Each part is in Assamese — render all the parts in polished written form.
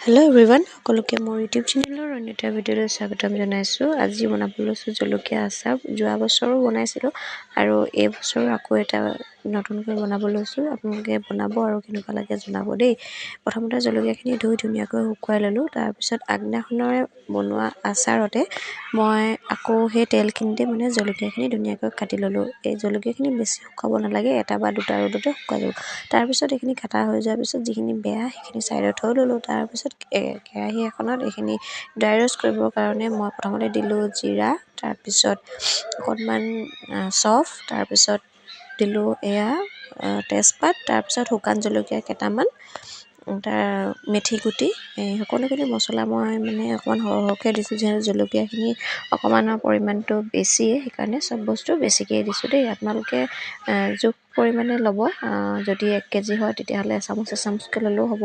হেল্ল' এভৰিৱান, সকলোকে মোৰ ইউটিউব চেনেলৰ অন্য এটা ভিডিঅ'লৈ স্বাগতম জনাইছোঁ। আজি বনাব লৈছোঁ জলকীয়া আচাৰ। যোৱা বছৰো বনাইছিলোঁ আৰু এই বছৰো আকৌ এটা নতুনকৈ বনাব লৈছোঁ। আপোনালোকে বনাব আৰু কেনেকুৱা লাগে জনাব দেই। প্ৰথমতে জলকীয়াখিনি ধুই ধুনীয়াকৈ শুকুৱাই ল'লোঁ। তাৰপিছত আগদিনাখনৰে বনোৱা আচাৰতে মই আকৌ সেই তেলখিনিতে জলকীয়াখিনি ধুনীয়াকৈ কাটি ল'লোঁ। এই জলকীয়াখিনি বেছি শুকাব নালাগে, এটা বা দুটা ৰ'দতে শুকাই ল'লোঁ। তাৰপিছত এইখিনি কাটা হৈ যোৱাৰ পিছত যিখিনি বেয়া সেইখিনি ছাইডত থৈ ল'লোঁ। তাৰপিছত কেৰাহী এখনত এইখিনি ড্ৰাই ৰ'ষ্ট কৰিবৰ কাৰণে মই প্ৰথমতে দিলোঁ জিৰা, তাৰপিছত অকণমান চফ, তাৰপিছত দিলোঁ তেজপাত, তাৰপিছত শুকান জলকীয়া কেইটামান, মেথি গুটি, এই সকলোখিনি মছলা মই অকণমান সৰহকৈ দিছোঁ। যিহেতু জলকীয়াখিনি অকণমানৰ পৰিমাণটো বেছিয়ে, সেইকাৰণে চব বস্তু বেছিকৈ দিছোঁ দেই। আপোনালোকে জোখ পৰিমাণে ল'ব। যদি 1 কেজি হয় তেতিয়াহ'লে এচামুচকৈ ল'লেও হ'ব,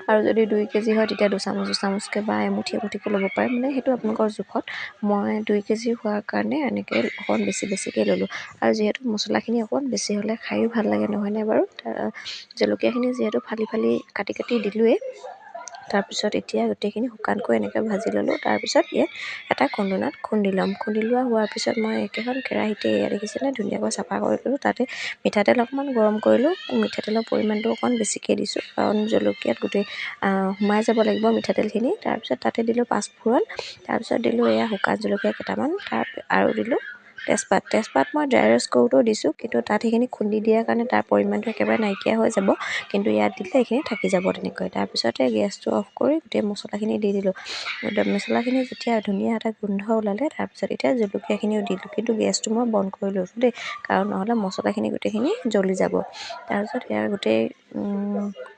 আৰু যদি 2 কেজি হয় তেতিয়া দুচামুচকৈ বা এমুঠিকৈ ল'ব পাৰে। সেইটো আপোনালোকৰ জোখত। মই 2 কেজি হোৱাৰ কাৰণে এনেকৈ অকণমান বেছিকৈ ল'লোঁ। আৰু যিহেতু মছলাখিনি অকণমান বেছি হ'লে খায়ো ভাল লাগে, নহয়নে বাৰু? জলকীয়াখিনি যিহেতু ফালি কাটি দিলোঁৱেই। তাৰপিছত এতিয়া গোটেইখিনি শুকানকৈ এনেকৈ ভাজি ল'লোঁ। তাৰপিছত ইয়াত এটা খুন্দনাত খুন্দি ল'ম। খুন্দি লোৱা হোৱাৰ পিছত মই একেখন কেৰাহীতে দেখিছেনে ধুনীয়াকৈ চাফা কৰি ল'লোঁ। তাতে মিঠাতেল অকণমান গৰম কৰিলোঁ। মিঠাতেলৰ পৰিমাণটো অকণমান বেছিকৈ দিছোঁ, কাৰণ জলকীয়াত গোটেই সোমাই যাব লাগিব মিঠাতেলখিনি। তাৰপিছত তাতে দিলোঁ পাঁচফোৰণ, তাৰপিছত দিলোঁ শুকান জলকীয়া কেইটামান, আৰু দিলোঁ তেজপাত মই ড্ৰাই ৰ'ষ্ট কৰোঁতেও দিছোঁ, কিন্তু তাত সেইখিনি খুন্দি দিয়াৰ কাৰণে তাৰ পৰিমাণটো একেবাৰে নাইকিয়া হৈ যাব, কিন্তু ইয়াত দিলে এইখিনি থাকি যাব তেনেকৈ। তাৰপিছতে গেছটো অফ কৰি গোটেই মছলাখিনি দি দিলোঁ। মছলাখিনি যেতিয়া ধুনীয়া এটা গোন্ধ ওলালে, তাৰপিছত এতিয়া জলকীয়াখিনিও দিলোঁ, কিন্তু গেছটো মই বন্ধ কৰি লৈছোঁ দেই, কাৰণ নহ'লে মছলাখিনি গোটেইখিনি জ্বলি যাব। তাৰপিছত গোটেই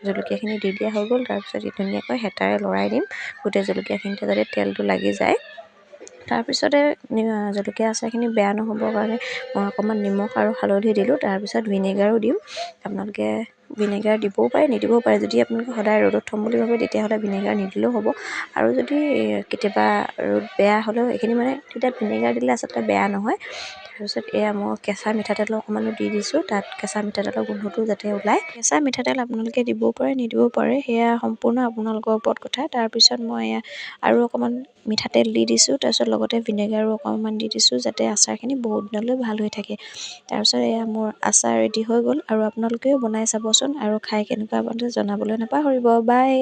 জলকীয়াখিনি দি দিয়া হৈ গ'ল। তাৰপিছত ধুনীয়াকৈ হেতাৰে লৰাই দিম গোটেই জলকীয়াখিনিতে, যাতে তেলটো লাগি যায়। তাৰপিছতে জলকীয়া আচাৰখিনি বেয়া নহ'বৰ কাৰণে মই অকণমান নিমখ আৰু হালধি দিলোঁ। তাৰপিছত ভিনেগাৰো দিম। আপোনালোকে ভিনেগাৰ দিবও পাৰে, নিদিবও পাৰে। যদি আপোনালোকে সদায় ৰ'দত থ'ম বুলি ভাবে তেতিয়াহ'লে ভিনেগাৰ নিদিলেও হ'ব, আৰু যদি কেতিয়াবা ৰ'দ বেয়া হ'লেও এইখিনি তেতিয়া ভিনেগাৰ দিলে আচলতে বেয়া নহয়। তাৰপিছত মই কেঁচা মিঠাতেল অকণমানো দি দিছোঁ, তাত কেঁচা মিঠাতেলৰ গোন্ধটো যাতে ওলায়। কেঁচা মিঠাতেল আপোনালোকে দিবও পাৰে, নিদিবও পাৰে, সেয়া সম্পূৰ্ণ আপোনালোকৰ ওপৰত কথা। তাৰপিছত মই আৰু অকণমান মিঠাতেল দি দিছোঁ, তাৰপিছত লগতে ভিনেগাৰো অকণমান দি দিছোঁ, যাতে আচাৰখিনি বহুত দিনলৈ ভাল হৈ থাকে। তাৰপিছত মোৰ আচাৰ ৰেডি হৈ গ'ল, আৰু আপোনালোকেও বনাই চাবচোন, আৰু খাই কেনেকুৱা বনাইছে জনাবলৈ নাপাহৰিব। বাই।